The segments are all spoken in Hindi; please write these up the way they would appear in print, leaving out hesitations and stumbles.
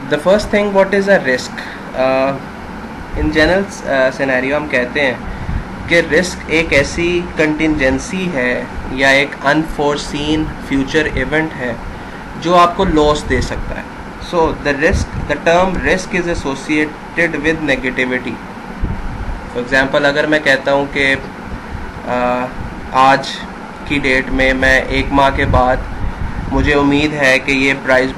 The first thing, what is a risk? In general scenario हम कहते हैं कि रिस्क एक ऐसी कंटिजेंसी है या एक अनफोर्सीन फ्यूचर इवेंट है जो आपको लॉस दे सकता है. So the term risk is associated with negativity. For example, अगर मैं कहता हूँ कि आज की डेट में मैं 1 माह के बाद मुझे उम्मीद है कि ये प्राइस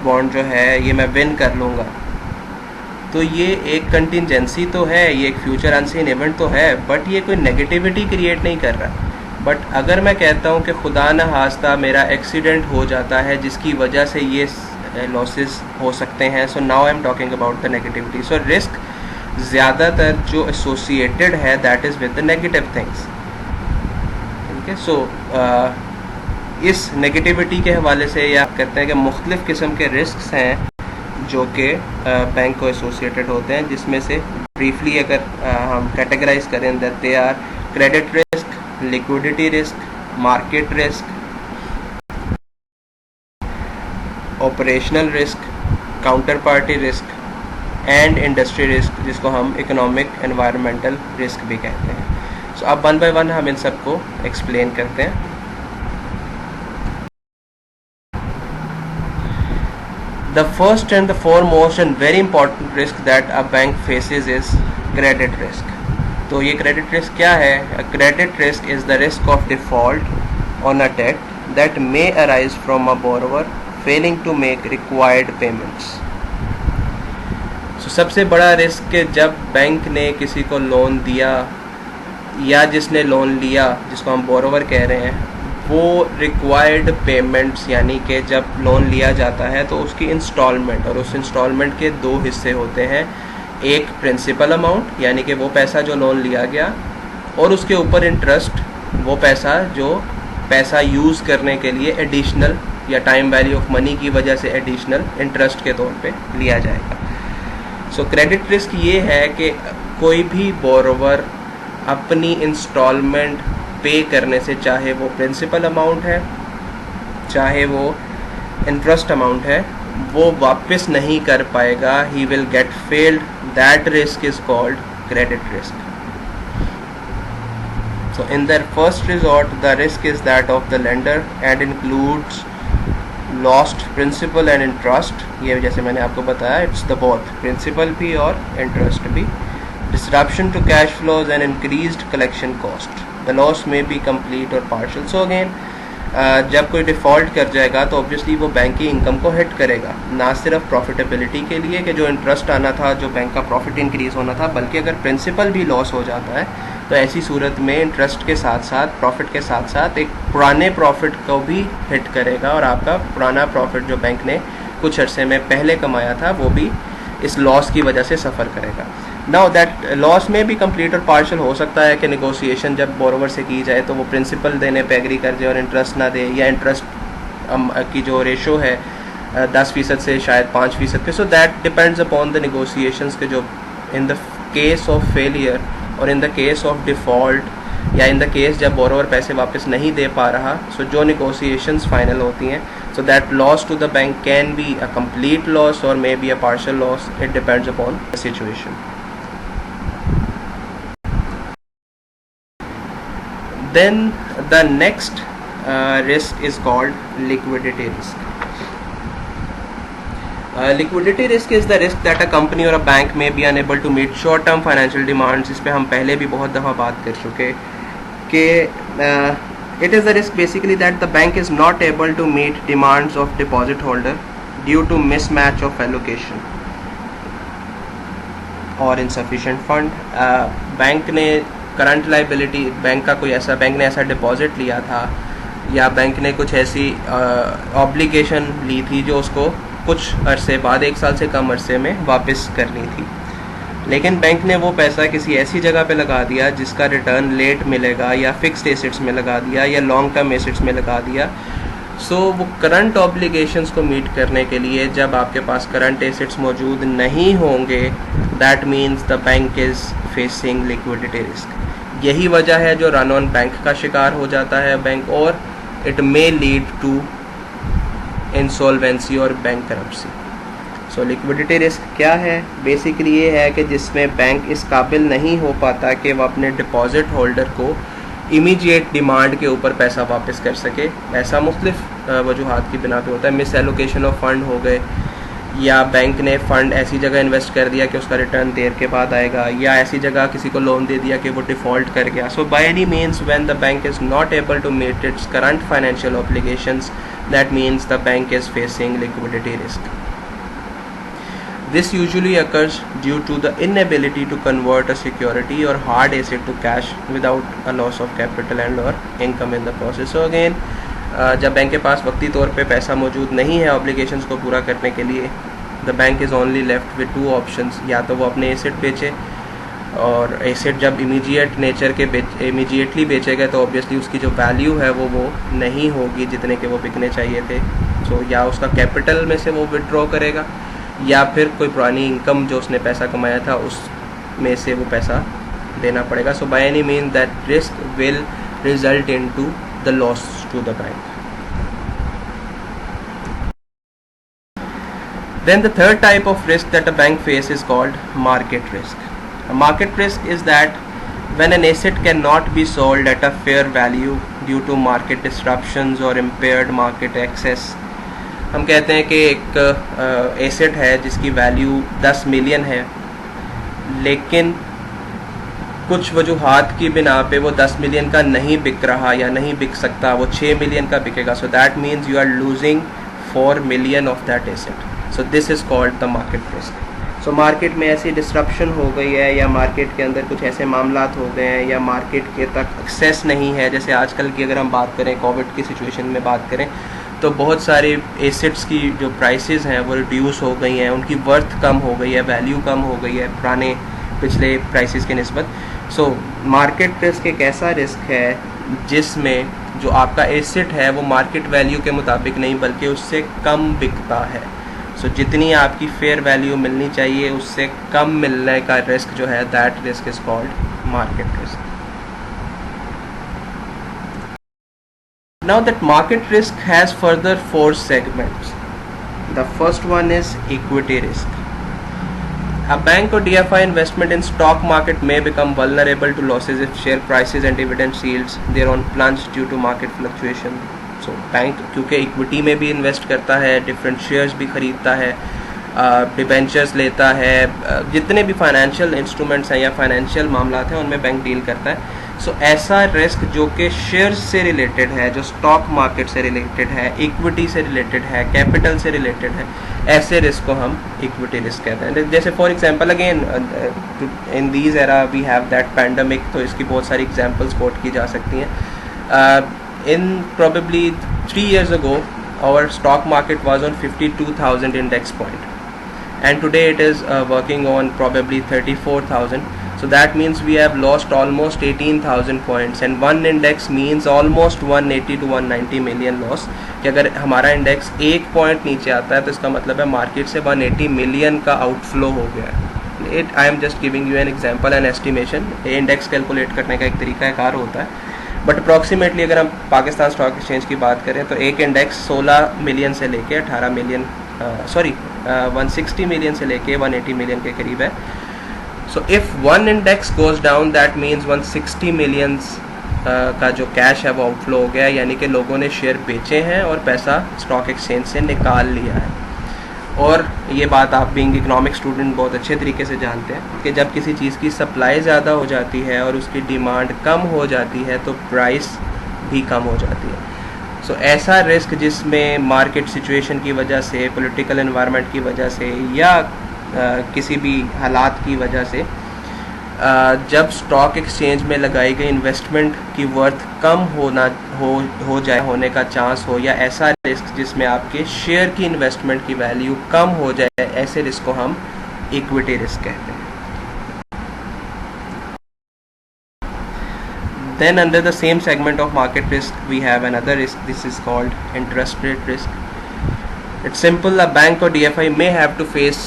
बॉन्ड जो है ये मैं विन कर लूँगा, तो ये एक कंटिजेंसी तो है, ये एक फ्यूचर अनसीन इवेंट तो है, बट ये कोई नेगेटिविटी क्रिएट नहीं कर रहा. बट अगर मैं कहता हूँ कि खुदा न खास्ता मेरा एक्सीडेंट हो जाता है जिसकी वजह से ये लॉसेस हो सकते हैं, so now I am talking about the negativity. So risk ज़्यादातर जो एसोसिएटेड है that is with the negative things. ठीक है. सो इस नेगेटिविटी के हवाले से या कहते हैं कि मुख्तलिफ़ किस्म के रिस्क हैं जो कि बैंक को एसोसिएटेड होते हैं, जिसमें से ब्रीफली अगर हम कैटेगराइज करें that they are credit risk, liquidity risk, market risk, operational risk, counter party risk and industry risk, जिसको हम इकोनॉमिक एनवायरमेंटल रिस्क भी कहते हैं. सो अब वन बाय वन हम इन सबको एक्सप्लेन करते हैं. The first and the foremost and very important risk that a bank faces is credit risk. तो ये credit risk क्या है? A credit risk is the risk of default on a debt that may arise from a borrower failing to make required payments. So सबसे बड़ा रिस्क कि जब बैंक ने किसी को लोन दिया या जिसने लोन लिया, जिसको हम बोरोवर कह रहे हैं, वो रिक्वायर्ड पेमेंट्स, यानी कि जब लोन लिया जाता है तो उसकी इंस्टॉलमेंट, और उस इंस्टॉलमेंट के 2 हिस्से होते हैं. एक प्रिंसिपल अमाउंट यानी कि वो पैसा जो लोन लिया गया, और उसके ऊपर इंटरेस्ट, वो पैसा यूज़ करने के लिए एडिशनल या टाइम वैल्यू ऑफ मनी की वजह से एडिशनल इंटरेस्ट के तौर पे लिया जाएगा. सो क्रेडिट रिस्क ये है कि कोई भी बोरोवर अपनी इंस्टॉलमेंट पे करने से, चाहे वो प्रिंसिपल अमाउंट है चाहे वो इंटरेस्ट अमाउंट है, वो वापस नहीं कर पाएगा. He will get failed. That risk is called credit risk. So in the first resort the risk is that of the lender and includes lost principal and interest. ये जैसे मैंने आपको बताया, इट्स द बोथ, प्रिंसिपल भी और इंटरेस्ट भी. Disruption to cash flows and increased collection cost. The loss may be complete or partial. So again, जब कोई डिफ़ॉल्ट कर जाएगा तो ऑब्वियसली वो बैंक की इनकम को हिट करेगा, ना सिर्फ प्रॉफिटेबिलिटी के लिए कि जो इंटरेस्ट आना था, जो बैंक का प्रॉफिट इंक्रीज़ होना था, बल्कि अगर प्रिंसिपल भी लॉस हो जाता है तो ऐसी सूरत में इंटरेस्ट के साथ साथ, प्रॉफिट के साथ साथ एक पुराने प्रॉफिट को भी हिट करेगा, और आपका पुराना प्रॉफिट जो बैंक ने कुछ अरसे में पहले कमाया था वो भी इस लॉस की वजह से सफ़र करेगा. नाउ दैट लॉस में भी कंप्लीट और पार्शल हो सकता है कि नेगोशिएशन जब बोरोवर से की जाए तो वो प्रिंसिपल देने पे एग्री कर जाए और इंटरेस्ट ना दे, या इंटरेस्ट की जो रेशो है 10% से शायद 5% के. So that depends upon the negotiations के जो in the case of failure और in the case of default, या इन द केस जब बोरोवर पैसे वापस नहीं दे पा रहा, सो जो नेगोशिएशंस फाइनल होती हैं, so that loss to the bank can be a complete loss or maybe a partial loss. It depends upon the situation. Then the next risk is called liquidity risk. Liquidity risk is the risk that a company or a bank may be unable to meet short term financial demands. इस पे हम पहले भी बहुत दफ़ा बात कर चुके कि it is the risk basically that the bank is not able to meet demands of deposit holder due to mismatch of allocation or insufficient fund. Bank ने करंट लाइबिलिटी, बैंक ने ऐसा डिपॉजिट लिया था, या बैंक ने कुछ ऐसी ऑब्लिगेशन ली थी जो उसको कुछ अरसे बाद, 1 साल से कम अरसे में वापस करनी थी, लेकिन बैंक ने वो पैसा किसी ऐसी जगह पे लगा दिया जिसका रिटर्न लेट मिलेगा, या फिक्स्ड एसेट्स में लगा दिया, या लॉन्ग टर्म एसेट्स में लगा दिया. सो वो करंट ऑब्लिगेशंस को मीट करने के लिए जब आपके पास करंट एसेट्स मौजूद नहीं होंगे, that means the bank is facing liquidity risk. यही वजह है जो रन ऑन बैंक का शिकार हो जाता है बैंक, और it may lead to insolvency और bankruptcy. So liquidity risk क्या है? बेसिकली ये है कि जिसमें बैंक इस काबिल नहीं हो पाता कि वह अपने डिपॉजिट होल्डर को इमीडिएट डिमांड के ऊपर पैसा वापस कर सके। ऐसा मुख्तलिफ वजूहात की बिना पे होता है। मिस एलोकेशन ऑफ फंड हो गए, या बैंक ने फ़ंड ऐसी जगह इन्वेस्ट कर दिया कि उसका रिटर्न देर के बाद आएगा, या ऐसी जगह किसी को लोन दे दिया कि वो डिफ़ॉल्ट कर गया। So by any means when the bank is not able to meet its current financial obligations, that means the bank is facing liquidity risk. This usually occurs due to the inability to convert a security or hard asset to cash without a loss of capital and or income in the process. So again, जब बैंक के पास वक्ती तौर पे पैसा मौजूद नहीं है ऑब्लिगेशंस को पूरा करने के लिए, the bank is only left with two options. या तो वो अपने एसेट बेचे, और एसेट जब इमीडिएट नेचर के इमीडिएटली बेचेगा तो ऑब्वियसली उसकी जो वैल्यू है वो नहीं होगी जितने के वो बिकने चाहिए थे। सो या उसका कैपिटल में से वो विड्रॉ करेगा, या फिर कोई पुरानी इनकम जो उसने पैसा कमाया था उस में से वो पैसा देना पड़ेगा। So by any mean that risk will result in to the loss to the bank. Then the third type of risk that a bank faces is called market risk. A market risk is that when an asset cannot be sold at a fair value due to market disruptions or impaired market access. हम कहते हैं कि एक एसेट है जिसकी वैल्यू 10 मिलियन है, लेकिन कुछ वजूहात की बिना पे वो 10 मिलियन का नहीं बिक रहा या नहीं बिक सकता, वो 6 मिलियन का बिकेगा। So that means you are losing 4 million of that asset. So this is called the market risk. So market में ऐसी डिस्ट्रप्शन हो गई है, या मार्केट के अंदर कुछ ऐसे मामलात हो गए हैं, या मार्केट के तक एक्सेस नहीं है। जैसे आजकल की अगर हम बात करें, कोविड की सिचुएशन में बात करें, तो बहुत सारे एसेट्स की जो प्राइसेस हैं वो रिड्यूस हो गई हैं, उनकी वर्थ कम हो गई है, वैल्यू कम हो गई है पुराने पिछले प्राइसेस के निस्बत। सो मार्केट रिस्क एक ऐसा रिस्क है जिसमें जो आपका एसेट है वो मार्केट वैल्यू के मुताबिक नहीं बल्कि उससे कम बिकता है। सो जितनी आपकी फेयर वैल्यू मिलनी चाहिए उससे कम मिलने का रिस्क जो है, that risk is called market risk. Now that market risk has further 4 segments. The first one is equity risk. A bank or DFI investment in stock market may become vulnerable to losses if share prices and dividend yields thereon plunge due to market fluctuation. So bank क्योंकि इक्विटी में भी इन्वेस्ट करता है, डिफरेंट शेयर्स भी खरीदता है, डिबेंचर्स लेता है, जितने भी फाइनेंशियल इंस्ट्रूमेंट्स हैं या फाइनेंशियल मामला हैं उनमें बैंक डील करता है। सो ऐसा रिस्क जो कि शेयर्स से रिलेटेड है, जो स्टॉक मार्केट से रिलेटेड है, इक्विटी से रिलेटेड है, कैपिटल से रिलेटेड है, ऐसे रिस्क को हम इक्विटी रिस्क कहते हैं। जैसे for example again in these era we have that pandemic, तो इसकी बहुत सारी एग्जांपल्स कोट की जा सकती हैं। इन probably 3 years ago our stock market was on 52,000 index point, and today it is working on probably 34,000. So that means we have lost almost 18,000 points, and one index means almost 180 to 190 million loss. कि अगर हमारा इंडेक्स 1 पॉइंट नीचे आता है तो इसका मतलब है मार्केट से 180 मिलियन का आउटफ्लो हो गया है। I am just giving you an example and estimation. Index calculate करने का एक तरीका कार होता है, बट अप्रॉक्सीमेटली अगर हम पाकिस्तान स्टॉक एक्सचेंज की बात करें तो एक इंडेक्स 16 मिलियन से लेके 18 मिलियन 160 मिलियन से लेके 180 मिलियन के करीब है। So if one index goes down that means 160 millions का जो कैश है वो आउटफ्लो हो गया है, यानी कि लोगों ने शेयर बेचे हैं और पैसा स्टॉक एक्सचेंज से निकाल लिया है। और ये बात आप बीइंग इकोनॉमिक स्टूडेंट बहुत अच्छे तरीके से जानते हैं कि जब किसी चीज़ की सप्लाई ज़्यादा हो जाती है और उसकी डिमांड कम हो जाती है तो प्राइस भी कम हो जाती है। सो ऐसा रिस्क जिसमें मार्केट सिचुएशन की वजह से, पॉलिटिकल एनवायरनमेंट की वजह से, या किसी भी हालात की वजह से जब स्टॉक एक्सचेंज में लगाई गई इन्वेस्टमेंट की वर्थ कम होने का चांस हो, या ऐसा रिस्क जिसमें आपके शेयर की इन्वेस्टमेंट की वैल्यू कम हो जाए, ऐसे रिस्क को हम इक्विटी रिस्क कहते हैं। Then under the same segment of market risk we have another risk. This is called interest rate risk. It's simple. A bank or DFI may have to face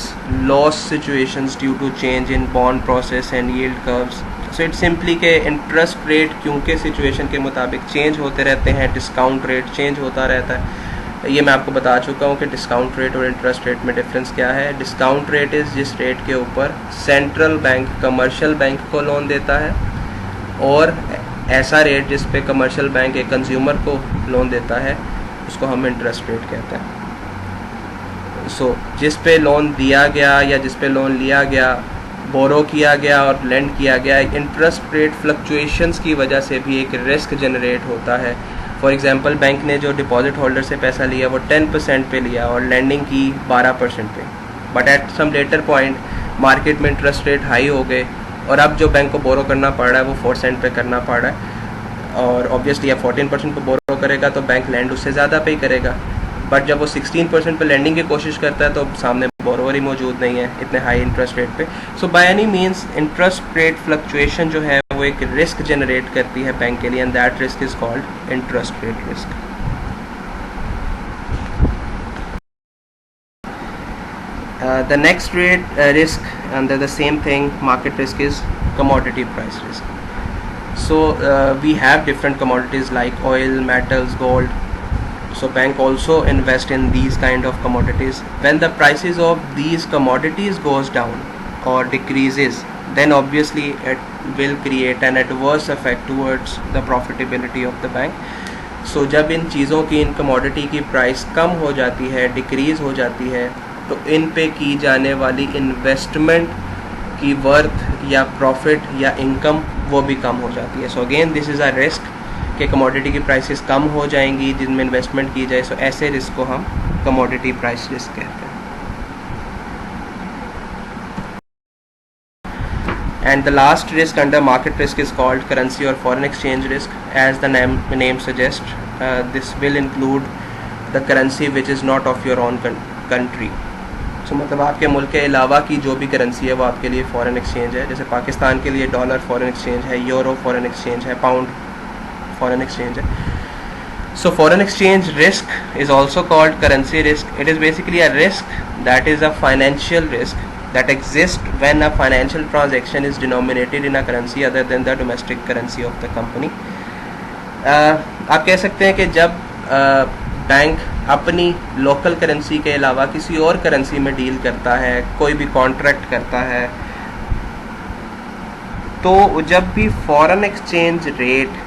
loss situations due to change in bond process and yield curves. So it's simply के interest rate क्योंकि situation के मुताबिक change होते रहते हैं, discount rate change होता रहता है, ये मैं आपको बता चुका हूँ कि डिस्काउंट रेट और इंटरेस्ट रेट में डिफरेंस क्या है। डिस्काउंट रेट इज़ जिस रेट के ऊपर सेंट्रल बैंक कमर्शियल बैंक को लोन देता है, और ऐसा रेट जिस पे कमर्शियल बैंक एक कंज्यूमर को लोन देता है उसको हम इंटरेस्ट रेट कहते हैं। जिस पे लोन दिया गया या जिस पे लोन लिया गया, बोरो किया गया और लेंड किया गया, इंटरेस्ट रेट फ्लक्चुएशंस की वजह से भी एक रिस्क जनरेट होता है। फॉर एग्जांपल बैंक ने जो डिपॉजिट होल्डर से पैसा लिया वो 10% पे लिया और लैंडिंग की 12% पे, but at some later point market में इंटरेस्ट रेट हाई हो गए और अब जो बैंक को बोरो करना पड़ रहा है वो 4% पे करना पड़ रहा है, और ऑब्वियसली अब 14% पे बोरो करेगा तो बैंक लैंड उससे ज़्यादा पे करेगा। बट जब वो 16% पे लैंडिंग की कोशिश करता है तो सामने बोरोवर ही मौजूद नहीं है इतने हाई इंटरेस्ट रेट पे। So by any means interest rate fluctuation जो है वो एक रिस्क जनरेट करती है बैंक के लिए, and that risk is called interest rate risk. The next rate risk under the same thing market risk is commodity price risk. So we have different commodities like oil, metals, gold. So bank also invest in these kind of commodities. When the prices of these commodities goes down or decreases, then obviously it will create an adverse effect towards the profitability of the bank. So जब इन चीज़ों की, इन commodity की price कम हो जाती है, decrease हो जाती है, तो इन पे की जाने वाली investment की वर्थ या प्रॉफिट या इनकम वो भी कम हो जाती है। So again this is a risk कि कमोडिटी की प्राइसेस कम हो जाएंगी जिनमें इन्वेस्टमेंट की जाए। सो ऐसे रिस्क को हम कमोडिटी प्राइस रिस्क कहते हैं। And the last risk under market risk is called currency और foreign exchange risk. As the name suggest, this will include the currency which is not of your own country. So मतलब आपके मुल्क के अलावा की जो भी करेंसी है वो आपके लिए फॉरेन एक्सचेंज है। जैसे पाकिस्तान के लिए डॉलर फॉरेन एक्सचेंज है, यूरो फॉरेन एक्सचेंज है, पाउंड फॉरेन एक्सचेंज है। So foreign exchange risk is also called currency risk. It is basically a risk that is a financial risk that exists when a financial transaction is denominated in a currency other than the domestic currency of the company. आप कह सकते हैं कि जब बैंक अपनी लोकल करेंसी के अलावा किसी और करेंसी में डील करता है, कोई भी कॉन्ट्रैक्ट करता है, तो जब भी फॉरेन एक्सचेंज रेट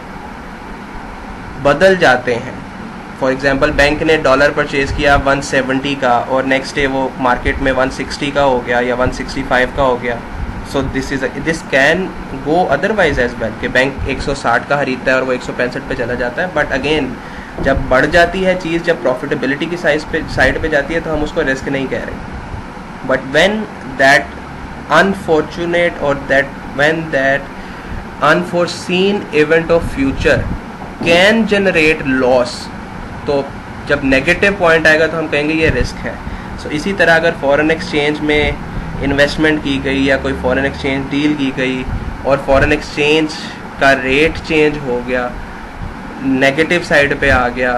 बदल जाते हैं, फॉर एग्जांपल बैंक ने डॉलर परचेज किया 170 का और नेक्स्ट डे वो मार्केट में 160 का हो गया या 165 का हो गया, so this can go otherwise as well कि बैंक 160 का खरीदता है और वो 165 पे चला जाता है। बट अगेन जब बढ़ जाती है चीज़, जब प्रॉफिटेबिलिटी की साइड पे जाती है तो हम उसको रिस्क नहीं कह रहे। बट व्हेन दैट अनफॉर्चुनेट और when that unforeseen event of future can generate loss, तो जब नेगेटिव पॉइंट आएगा तो हम कहेंगे ये रिस्क है। सो इसी तरह अगर फॉरेन एक्सचेंज में इन्वेस्टमेंट की गई या कोई फॉरेन एक्सचेंज डील की गई और फॉरेन एक्सचेंज का रेट चेंज हो गया, नेगेटिव साइड पे आ गया,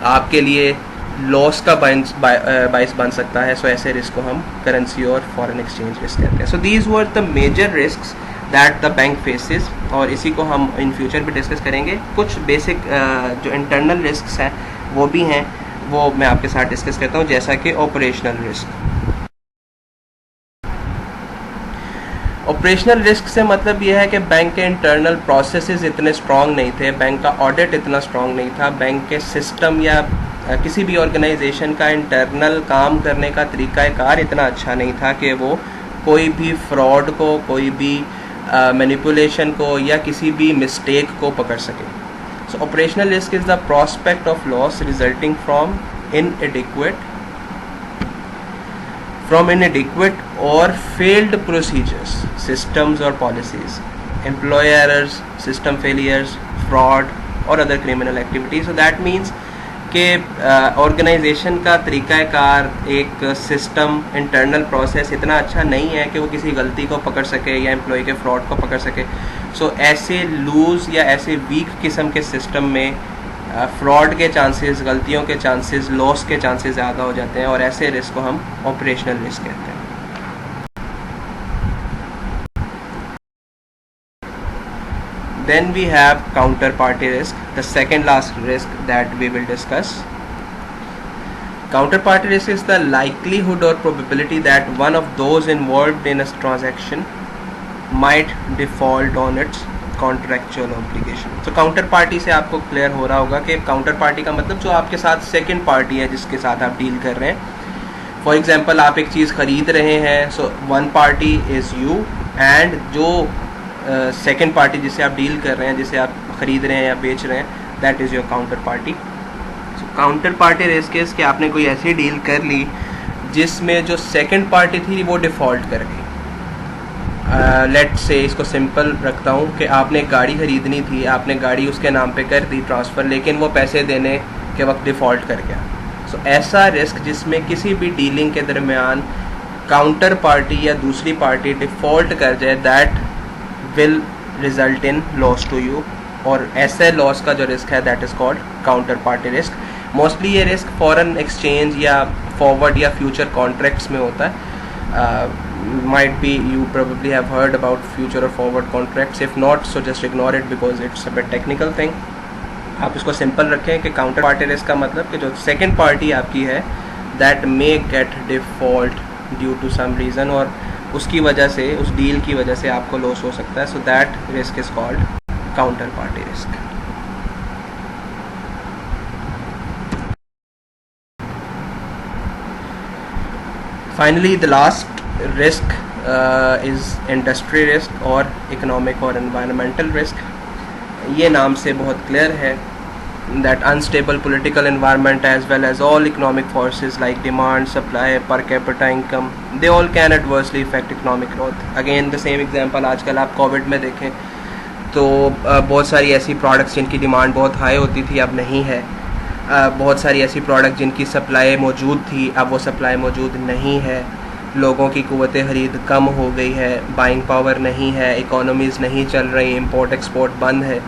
आपके लिए लॉस का बाइस बन सकता है। सो ऐसे रिस्क को हम करेंसी और फॉरेन एक्सचेंज रिस्क कहते हैं। So these were the major risks that the bank faces, और इसी को हम इन फ्यूचर भी डिस्कस करेंगे। कुछ बेसिक जो इंटरनल रिस्क्स हैं वो भी हैं, वो मैं आपके साथ डिस्कस करता हूँ, जैसा कि ऑपरेशनल रिस्क। ऑपरेशनल रिस्क से मतलब यह है कि बैंक के इंटरनल प्रोसेसेस इतने स्ट्रॉन्ग नहीं थे, बैंक का ऑडिट इतना स्ट्रॉन्ग नहीं था, बैंक के सिस्टम या किसी भी ऑर्गेनाइजेशन का इंटरनल काम करने का तरीक़ाकार इतना अच्छा नहीं था कि वो कोई भी फ्रॉड को, कोई भी मैनिपुलेशन को या किसी भी मिस्टेक को पकड़ सके। So operational risk is the prospect of loss resulting from inadequate or failed procedures, systems or policies, employee errors, system failures, fraud or other criminal activities. So that means कि ऑर्गेनाइजेशन का तरीक़ाकार, एक सिस्टम, इंटरनल प्रोसेस इतना अच्छा नहीं है कि वो किसी गलती को पकड़ सके या एम्प्लॉय के फ्रॉड को पकड़ सके। सो ऐसे लूज़ या ऐसे वीक किस्म के सिस्टम में फ्रॉड के चांसेस, गलतियों के चांसेस, लॉस के चांसेस ज़्यादा हो जाते हैं, और ऐसे रिस्क को हम ऑपरेशनल रिस्क कहते हैं। Then we have counterparty risk, the second last risk that we will discuss. Counterparty risk is the likelihood or probability that one of those involved in a transaction might default on its contractual obligation. तो काउंटर पार्टी से आपको क्लियर हो रहा होगा कि काउंटर पार्टी का मतलब जो आपके साथ सेकंड पार्टी है जिसके साथ आप डील कर रहे हैं। फॉर एग्जांपल आप एक चीज़ खरीद रहे हैं, so one party is you and जो सेकंड पार्टी जिससे आप डील कर रहे हैं, जिसे आप खरीद रहे हैं या बेच रहे हैं, that is your counter party. So counter party risk is कि आपने कोई ऐसी डील कर ली जिसमें जो सेकंड पार्टी थी वो डिफ़ॉल्ट कर गई। लेट से इसको सिंपल रखता हूँ कि आपने एक गाड़ी ख़रीदनी थी, आपने गाड़ी उसके नाम पे कर दी ट्रांसफ़र, लेकिन वो पैसे देने के वक्त डिफ़ॉल्ट कर गया। सो ऐसा रिस्क जिसमें किसी भी डीलिंग के दरमियान काउंटर पार्टी या दूसरी पार्टी डिफ़ॉल्ट कर जाए, that will result in loss to you, और ऐसे लॉस का जो रिस्क है that is called counter party risk. Mostly ये रिस्क फॉरेन एक्सचेंज या फॉरवर्ड या फ्यूचर कॉन्ट्रैक्ट्स में होता है। Might be you probably have heard about future or forward contracts. If not, so just ignore it because it's a bit technical thing. आप इसको सिंपल रखें कि काउंटर पार्टी रिस्क का मतलब कि जो सेकंड पार्टी आपकी है that may get default due to some reason, और उसकी वजह से, उस डील की वजह से आपको लॉस हो सकता है। So that risk is called counter party risk. Finally the last risk is industry risk और इकोनॉमिक और एनवायरमेंटल रिस्क। ये नाम से बहुत क्लियर है that unstable political environment as well as all economic forces like demand, supply, per capita income, they all can adversely affect economic growth. Again the same example आजकल आप कोविड में देखें तो बहुत सारी ऐसी प्रोडक्ट्स जिनकी डिमांड बहुत हाई होती थी अब नहीं है, बहुत सारी ऐसी प्रोडक्ट जिनकी सप्लाई मौजूद थी अब वो सप्लाई मौजूद नहीं है, लोगों की क़ुव्वत ख़रीद कम हो गई है, बाइंग पावर नहीं है, इकोनॉमीज़ नहीं चल रही, इंपोर्ट एक्सपोर्ट बंद है।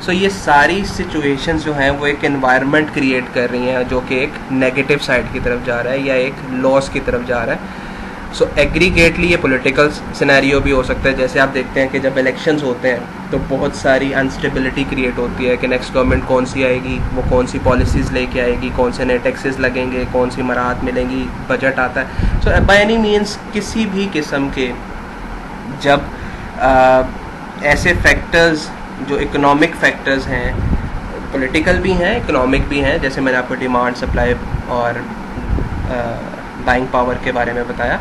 सो ये सारी सिचुएशंस जो हैं वो एक एनवायरनमेंट क्रिएट कर रही हैं जो कि एक नेगेटिव साइड की तरफ जा रहा है या एक लॉस की तरफ जा रहा है। सो एग्रीगेटली ये पॉलिटिकल सिनेरियो भी हो सकता है। जैसे आप देखते हैं कि जब इलेक्शंस होते हैं तो बहुत सारी अनस्टेबिलिटी क्रिएट होती है कि नेक्स्ट गवर्नमेंट कौन सी आएगी, वो कौन सी पॉलिसीज़ लेके आएगी, कौन से नए टैक्सेस लगेंगे, कौन सी मराहत मिलेंगी, बजट आता है। सो बाय एनी मीन्स किसी भी किस्म के जब ऐसे फैक्टर्स जो इकोनॉमिक फैक्टर्स हैं, पॉलिटिकल भी हैं, इकोनॉमिक भी हैं, जैसे मैंने आपको डिमांड, सप्लाई और बाइंग पावर के बारे में बताया।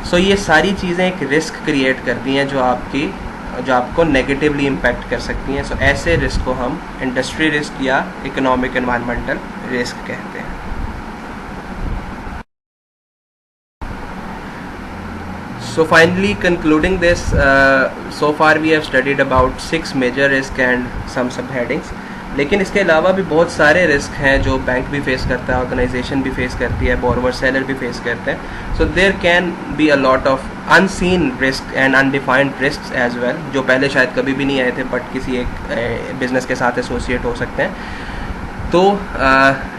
सो ये सारी चीज़ें एक रिस्क क्रिएट करती हैं जो आपको नेगेटिवली इम्पैक्ट कर सकती हैं। सो ऐसे रिस्क को हम इंडस्ट्री रिस्क या इकोनॉमिक एनवायरमेंटल रिस्क कहते हैं। So finally concluding this, so far we have studied about 6 major risk and some subheadings. लेकिन इसके अलावा भी बहुत सारे रिस्क हैं जो बैंक भी फेस करता है, ऑर्गेनाइजेशन भी फेस करती है, बोरोवर सेलर भी फेस करते हैं। So there can be a lot of unseen risk and undefined risk as well, जो पहले शायद कभी भी नहीं आए थे बट किसी एक बिजनेस के साथ एसोसिएट हो सकते हैं। तो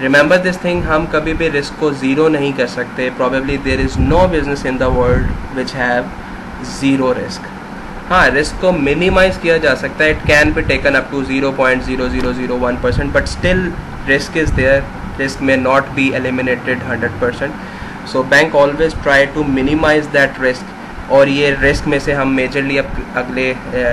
रिमेंबर दिस थिंग, हम कभी भी रिस्क को ज़ीरो नहीं कर सकते। Probably there is no business in the world which have zero risk. हाँ, रिस्क को मिनिमाइज़ किया जा सकता है, it can be taken up to 0.0001%, but still risk is there, risk may not be eliminated 100%। So bank always try to minimise that risk. और ये रिस्क में से हम मेजरली अब अगले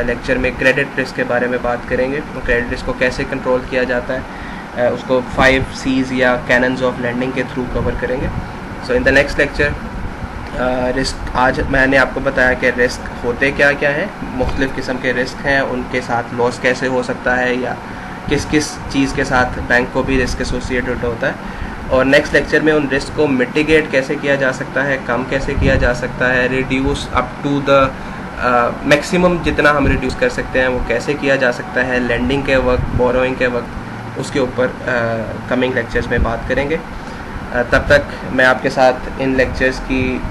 लेक्चर में क्रेडिट रिस्क के बारे में बात करेंगे। तो क्रेडिट रिस्क को कैसे कंट्रोल किया जाता है, उसको 5 C's या कैनन्स ऑफ लैंडिंग के थ्रू कवर करेंगे। So in the next lecture risk, आज मैंने आपको बताया कि रिस्क होते क्या क्या हैं, मुख्तलिफ़ किस्म के रिस्क हैं, उनके साथ लॉस कैसे हो सकता है या किस किस चीज़ के साथ बैंक को भी रिस्क एसोसिएटेड होता है। और नेक्स्ट लेक्चर में उन रिस्क को मिटिगेट कैसे किया जा सकता है, कम कैसे किया जा सकता है, reduce up to the maximum जितना हम रिड्यूस कर सकते हैं वो कैसे किया जा सकता है लेंडिंग के वक्त, बोरोइंग के वक्त, उसके ऊपर कमिंग लेक्चर्स में बात करेंगे। तब तक मैं आपके साथ इन लेक्चर्स की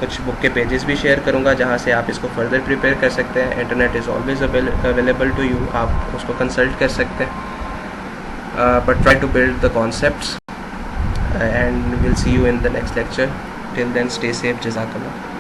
कुछ बुक के पेजेस भी शेयर करूंगा जहां से आप इसको फर्दर प्रिपेयर कर सकते हैं। Internet is always available to you, आप उसको कंसल्ट कर सकते हैं। But try to build the concepts and will see you in the next lecture. Till then stay safe, जज़ाकल्लाह।